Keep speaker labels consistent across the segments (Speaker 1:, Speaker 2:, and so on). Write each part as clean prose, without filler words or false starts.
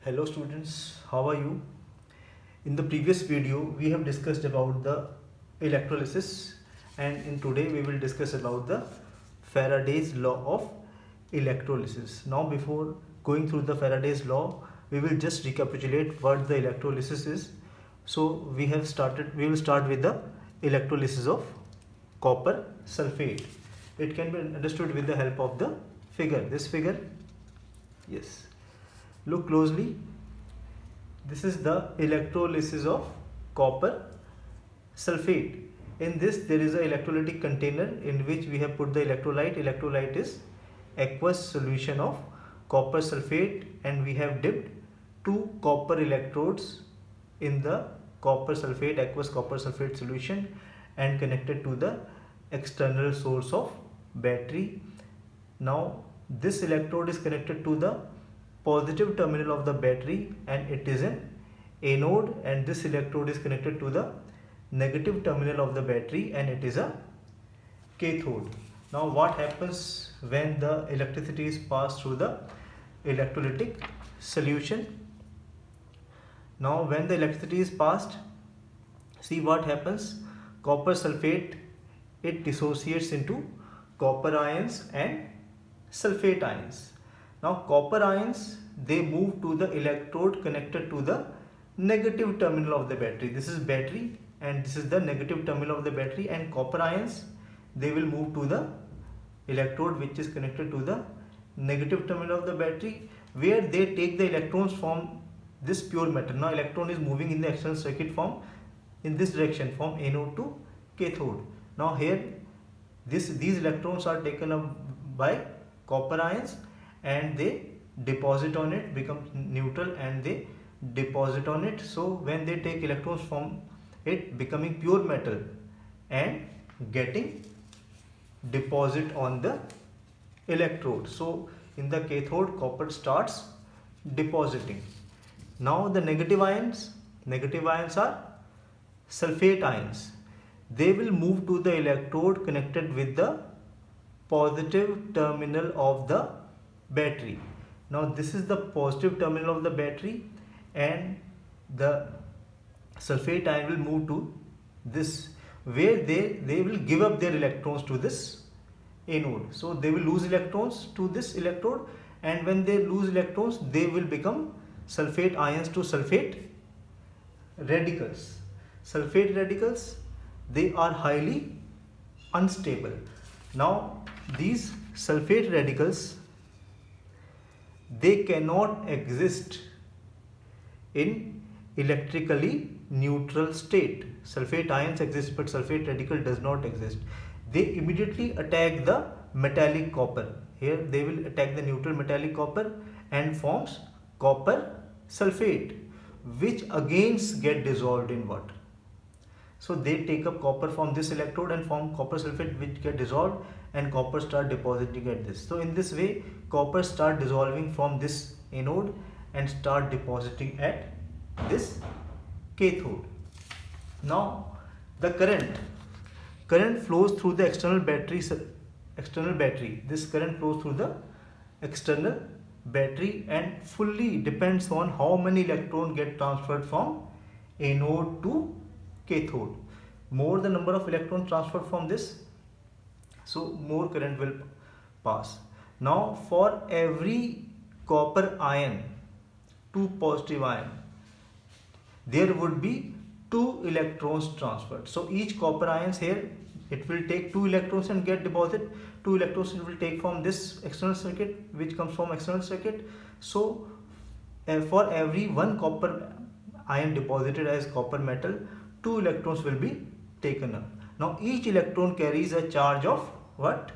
Speaker 1: Hello students, how are you? In the previous video we have discussed about the electrolysis, and in today we will discuss about the Faraday's law of electrolysis. Now before going through the Faraday's law, we will just recapitulate what the electrolysis is. So we will start with the electrolysis of copper sulfate. It can be understood with the help of the figure. This figure, yes, look closely. This is the electrolysis of copper sulfate. In this there is an electrolytic container in which we have put the electrolyte. Electrolyte is aqueous solution of copper sulfate, and we have dipped two copper electrodes in the aqueous copper sulfate solution and connected to the external source of battery. Now this electrode is connected to the positive terminal of the battery and it is an anode, and this electrode is connected to the negative terminal of the battery and it is a cathode. Now what happens when the electricity is passed through the electrolytic solution? Now when the electricity is passed, see what happens. Copper sulfate, it dissociates into copper ions and sulfate ions. Now copper ions, they move to the electrode connected to the negative terminal of the battery. This is battery and this is the negative terminal of the battery, and copper ions, they will move to the electrode which is connected to the negative terminal of the battery, where they take the electrons from this pure metal. Now electron is moving in the external circuit form in this direction from anode to cathode. Now here these electrons are taken up by copper ions and they deposit on it, become neutral and they deposit on it. So when they take electrons from it, becoming pure metal and getting deposit on the electrode. So in the cathode, copper starts depositing. Now the negative ions are sulfate ions. They will move to the electrode connected with the positive terminal of the battery. Now this is the positive terminal of the battery, and the sulfate ion will move to this, where they will give up their electrons to this anode. So they will lose electrons to this electrode, and when they lose electrons, they will become sulfate ions to sulfate radicals. Sulfate radicals, they are highly unstable. Now these sulfate radicals, they cannot exist in electrically neutral state. Sulfate ions exist but sulfate radical does not exist. They immediately attack the metallic copper. Here they will attack the neutral metallic copper and forms copper sulfate, which again get dissolved in water. So they take up copper from this electrode and form copper sulfate, which get dissolved, and copper start depositing at this. So in this way, copper start dissolving from this anode and start depositing at this cathode. Now the current flows through the external battery. This current flows through the external battery and fully depends on how many electrons get transferred from anode to cathode. More the number of electrons transferred from this, so more current will pass. Now for every copper ion, 2 positive ion, there would be 2 electrons transferred. So each copper ions here, it will take 2 electrons and get deposit. 2 electrons it will take from this external circuit, which comes from external circuit. So for every 1 copper ion deposited as copper metal, 2 electrons will be taken up. Now each electron carries a charge of what?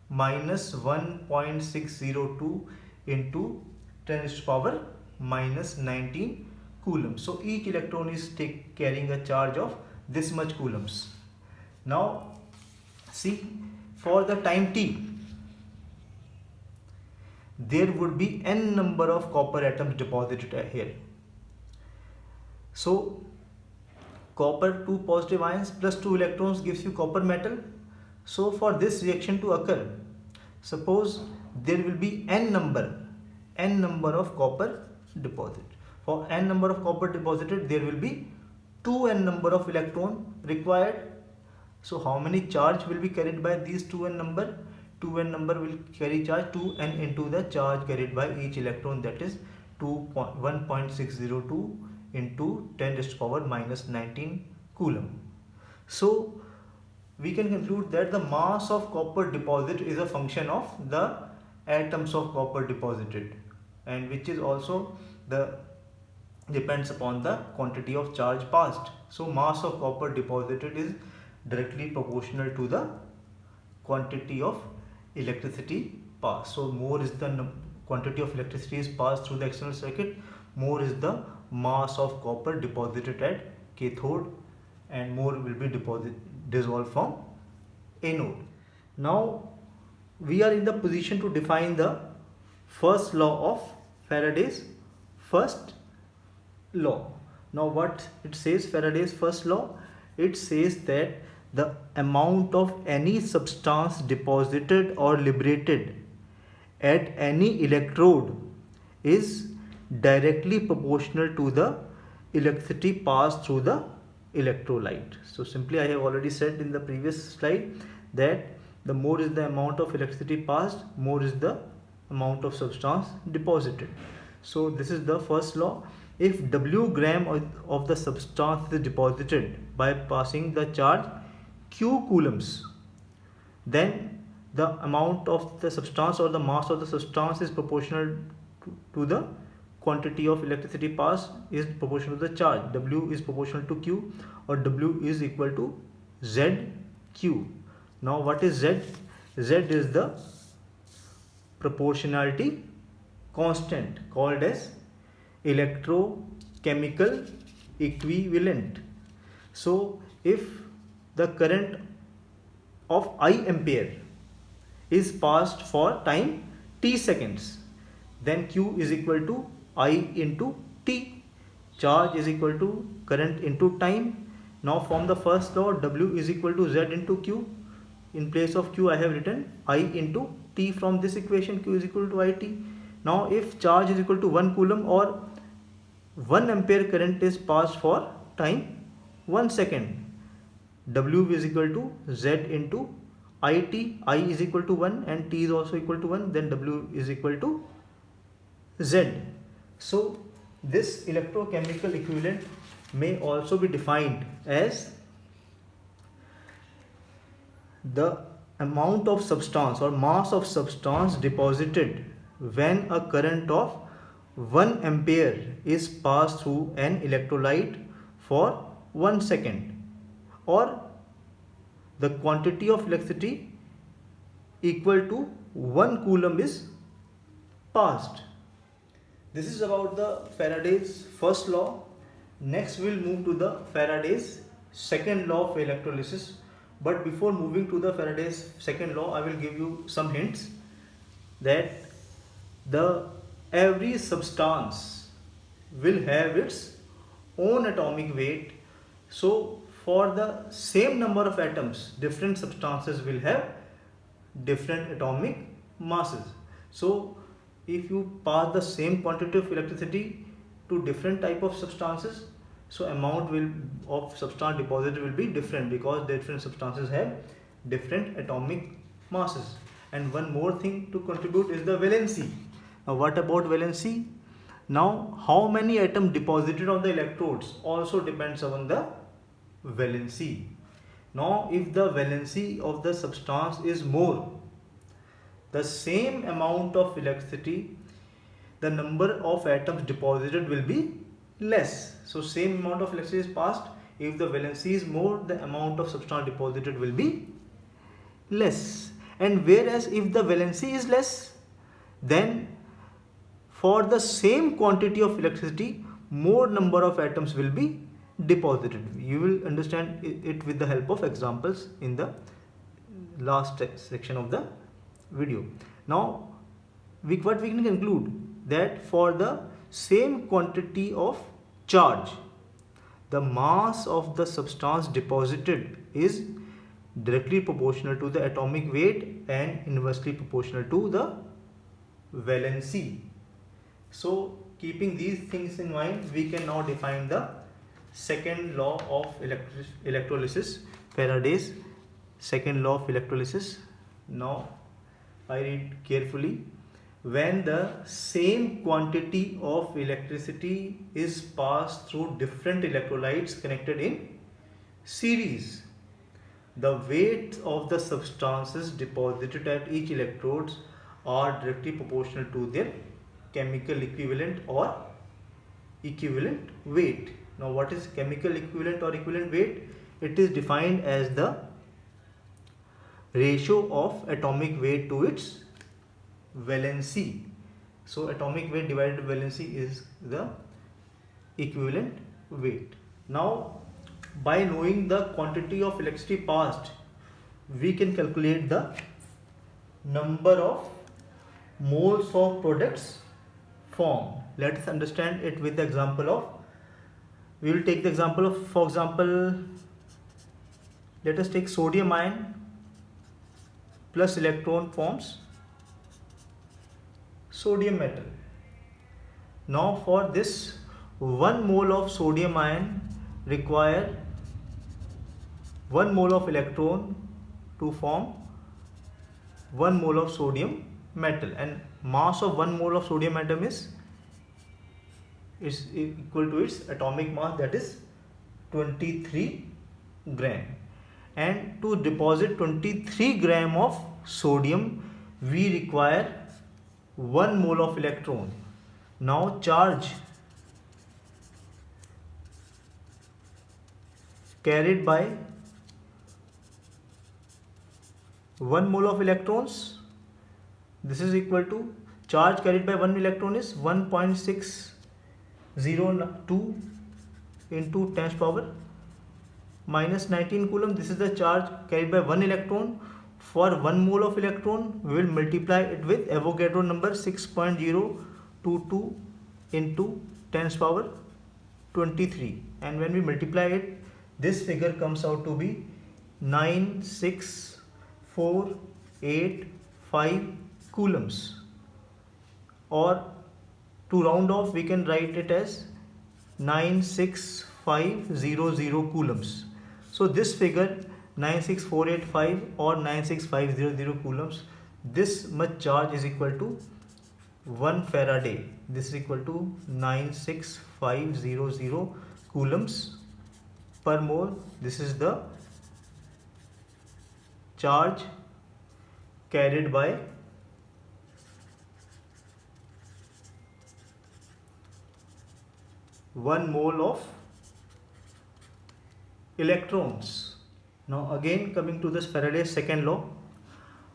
Speaker 1: Minus 1.602 into 10 raised to power minus 19 coulombs. So each electron is carrying a charge of this much coulombs. Now see, for the time t, there would be n number of copper atoms deposited here. So copper 2 positive ions plus 2 electrons gives you copper metal. So for this reaction to occur, suppose there will be n number of copper deposit. For n number of copper deposited, there will be 2n number of electron required. So how many charge will be carried by these 2n number? 2n number will carry charge 2n into the charge carried by each electron, that is 1.602 into 10 raised to power minus 19 coulomb. So we can conclude that the mass of copper deposit is a function of the atoms of copper deposited, and which is also depends upon the quantity of charge passed. So mass of copper deposited is directly proportional to the quantity of electricity passed. So more is the quantity of electricity is passed through the external circuit, more is the mass of copper deposited at cathode, and more will be dissolved from anode. Now we are in the position to define the first law of Faraday's first law. Now what it says, Faraday's first law? It says that the amount of any substance deposited or liberated at any electrode is directly proportional to the electricity passed through the electrolyte. So simply, I have already said in the previous slide that the more is the amount of electricity passed, more is the amount of substance deposited. So this is the first law. If W gram of the substance is deposited by passing the charge Q coulombs, then the amount of the substance or the mass of the substance is proportional to the quantity of electricity passed is proportional to the charge. W is proportional to Q, or W is equal to ZQ. Now what is Z? Z is the proportionality constant called as electrochemical equivalent. So if the current of I ampere is passed for time t seconds, then Q is equal to I into T. Charge is equal to current into time. Now from the first law, W is equal to Z into Q. In place of Q, I have written I into T from this equation. Q is equal to IT. Now if charge is equal to 1 coulomb or 1 ampere current is passed for time 1 second, W is equal to Z into IT. I is equal to 1 and T is also equal to 1, then W is equal to Z. So this electrochemical equivalent may also be defined as the amount of substance or mass of substance deposited when a current of 1 ampere is passed through an electrolyte for 1 second, or the quantity of electricity equal to 1 coulomb is passed. This is about the Faraday's first law. Next we'll move to the Faraday's second law of electrolysis. But before moving to the Faraday's second law, I will give you some hints that every substance will have its own atomic weight. So for the same number of atoms, different substances will have different atomic masses. So if you pass the same quantity of electricity to different type of substances, so amount of substance deposited will be different, because different substances have different atomic masses. And one more thing to contribute is the valency. Now what about valency? Now how many atoms deposited on the electrodes also depends on the valency. Now if the valency of the substance is more, the same amount of electricity, the number of atoms deposited will be less. So same amount of electricity is passed. If the valency is more, the amount of substance deposited will be less. And whereas if the valency is less, then for the same quantity of electricity, more number of atoms will be deposited. You will understand it with the help of examples in the last section of the video. Now what we can conclude, that for the same quantity of charge, the mass of the substance deposited is directly proportional to the atomic weight and inversely proportional to the valency. So keeping these things in mind, we can now define the second law of electrolysis, Faraday's second law of electrolysis. Now I read carefully. When the same quantity of electricity is passed through different electrolytes connected in series, the weight of the substances deposited at each electrodes are directly proportional to their chemical equivalent or equivalent weight. Now what is chemical equivalent or equivalent weight? It is defined as the ratio of atomic weight to its valency. So atomic weight divided by valency is the equivalent weight. Now by knowing the quantity of electricity passed, we can calculate the number of moles of products formed. Let us understand it with the example of, we will take the example of, for example, let us take sodium ion plus electron forms sodium metal. Now for this 1 mole of sodium ion require 1 mole of electron to form 1 mole of sodium metal, and mass of 1 mole of sodium atom is equal to its atomic mass, that is 23 gram. And to deposit 23 gram of sodium, we require 1 mole of electron. Now charge carried by 1 mole of electrons, this is equal to, charge carried by 1 electron is 1.602 into 10 power minus 19 coulomb. This is the charge carried by 1 electron. For 1 mole of electron, we will multiply it with Avogadro number 6.022 into 10 power 23, and when we multiply it, this figure comes out to be 96485 coulombs, or to round off we can write it as 96500 coulombs. So this figure 96485 or 96500 coulombs, this much charge is equal to 1 Faraday. This is equal to 96500 coulombs per mole. This is the charge carried by 1 mole of electrons. Now again coming to this Faraday's second law,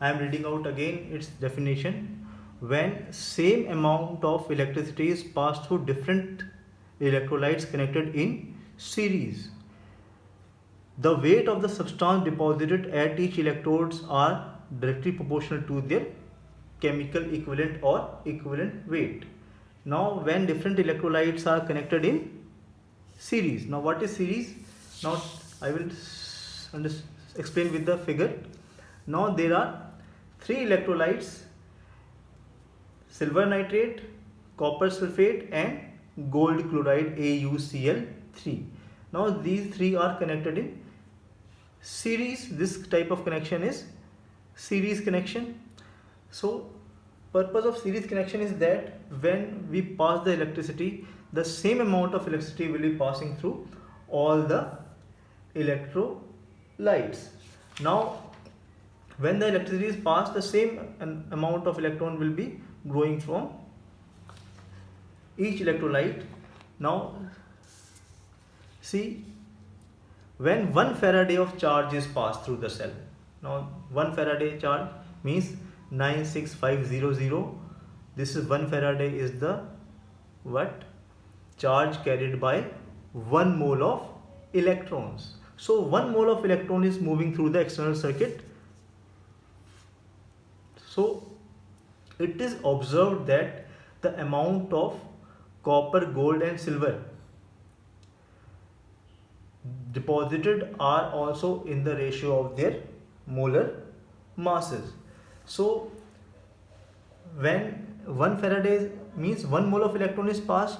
Speaker 1: I am reading out again its definition. When same amount of electricity is passed through different electrolytes connected in series, the weight of the substance deposited at each electrodes are directly proportional to their chemical equivalent or equivalent weight. Now when different electrolytes are connected in series, now what is series? Now I will explain with the figure. Now there are 3 electrolytes, silver nitrate, copper sulfate and gold chloride AuCl3. Now these 3 are connected in series. This type of connection is series connection. So purpose of series connection is that when we pass the electricity, the same amount of electricity will be passing through all the electrolytes. Now when the electricity is passed, the same amount of electron will be growing from each electrolyte. Now see, when 1 Faraday of charge is passed through the cell, now 1 Faraday charge means 96500, this is 1 Faraday is the what? Charge carried by 1 mole of electrons. So 1 mole of electron is moving through the external circuit. So it is observed that the amount of copper, gold and silver deposited are also in the ratio of their molar masses. So when 1 Faraday means 1 mole of electron is passed.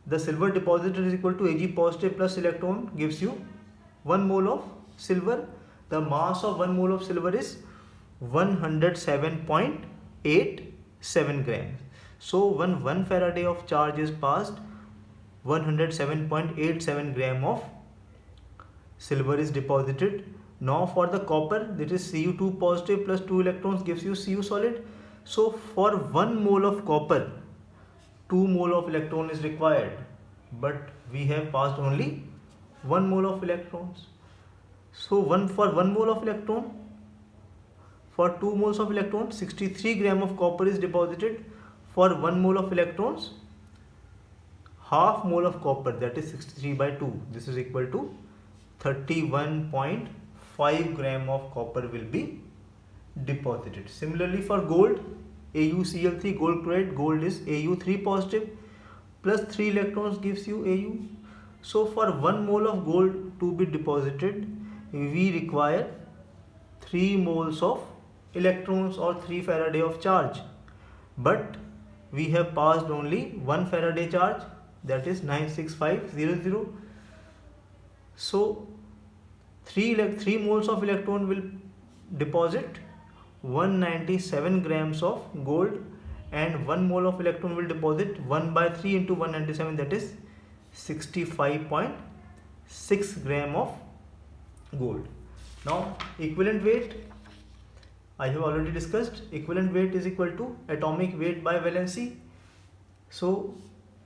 Speaker 1: The silver deposited is equal to Ag positive plus electron gives you 1 mole of silver. The mass of 1 mole of silver is 107.87 grams. So when 1 Faraday of charge is passed, 107.87 gram of silver is deposited. Now for the copper, that is Cu2 positive plus 2 electrons gives you Cu solid. So for 1 mole of copper, 2 mole of electron is required, but we have passed only 1 mole of electrons. So for 1 mole of electron, for 2 moles of electrons, 63 gram of copper is deposited. For 1 mole of electrons, half mole of copper, that is 63 by 2. This is equal to 31.5 gram of copper will be deposited. Similarly for gold, AuCl3 gold chloride, gold is Au3 positive plus 3 electrons gives you Au. So for 1 mole of gold to be deposited, we require 3 moles of electrons or 3 Faraday of charge. But we have passed only 1 Faraday charge, that is 96500. So 3 moles of electron will deposit 197 grams of gold, and 1 mole of electron will deposit 1 by 3 into 197, that is 65.6 gram of gold. Now equivalent weight, I have already discussed. Equivalent weight is equal to atomic weight by valency. So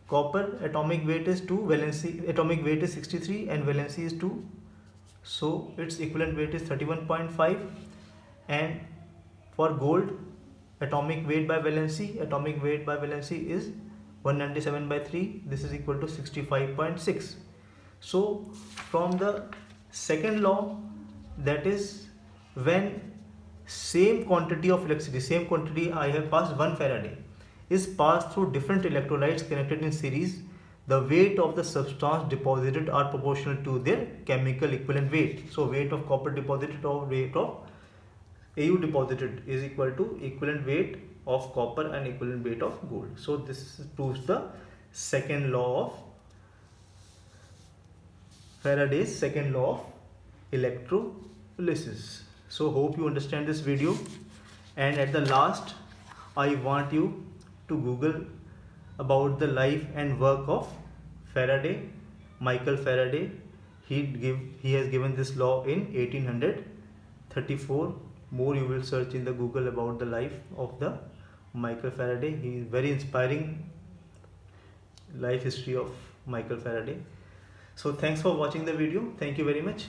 Speaker 1: copper atomic weight is 2, atomic weight is 63 and valency is 2. So its equivalent weight is 31.5. And for gold, atomic weight by valency is 197 by 3. This is equal to 65.6. So from the second law, that is when same quantity of electricity, I have passed 1 Faraday, is passed through different electrolytes connected in series, the weight of the substance deposited are proportional to their chemical equivalent weight. So weight of copper deposited or weight of Au deposited is equal to equivalent weight of copper and equivalent weight of gold. So this proves the second law of Faraday's second law of electrolysis. So hope you understand this video, and at the last I want you to Google about the life and work of Faraday, Michael Faraday. He has given this law in 1834. More you will search in the Google about the life of the Michael Faraday. He is very inspiring life history of Michael Faraday. So thanks for watching the video. Thank you very much.